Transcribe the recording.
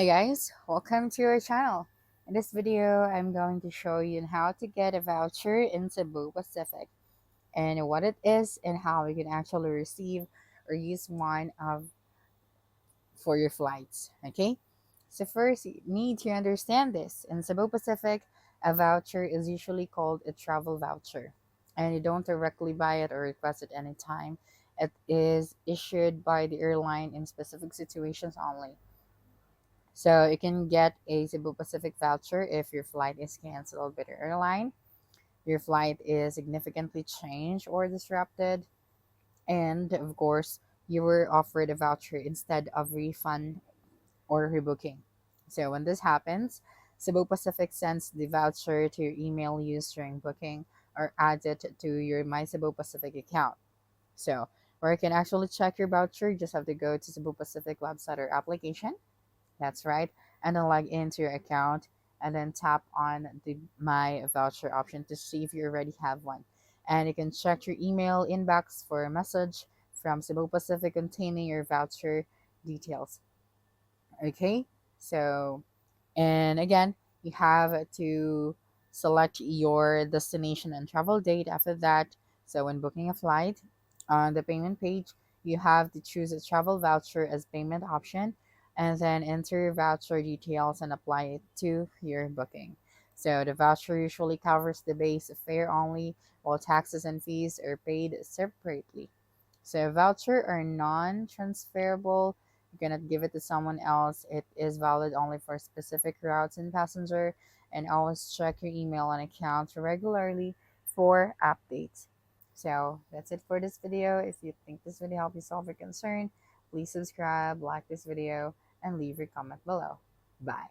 Hey guys, welcome to our channel. In this video, I'm going to show you how to get a voucher in Cebu Pacific and what it is and how you can actually receive or use one of for your flights. Okay, so first you need to understand this. In Cebu Pacific, a voucher is usually called a travel voucher, and you don't directly buy it or request it anytime. It is issued by the airline in specific situations only. So you can get a Cebu Pacific voucher if your flight is canceled by the airline, your flight is significantly changed or disrupted, and of course, you were offered a voucher instead of refund or rebooking. So when this happens, Cebu Pacific sends the voucher to your email used during booking or adds it to your My Cebu Pacific account. So where you can actually check your voucher, you just have to go to Cebu Pacific website or application. That's right. And then log into your account and then tap on the My Voucher option to see if you already have one. And you can check your email inbox for a message from Cebu Pacific containing your voucher details. Okay, so, and again, you have to select your destination and travel date after that. So when booking a flight, on the payment page, you have to choose a travel voucher as payment option and then enter your voucher details and apply it to your booking. So the voucher usually covers the base fare only, while taxes and fees are paid separately. So voucher are non-transferable. You cannot give it to someone else. It is valid only for specific routes and passenger. And always check your email and account regularly for updates. So that's it for this video. If you think this video helped you solve your concern, please subscribe, like this video, and leave your comment below. Bye.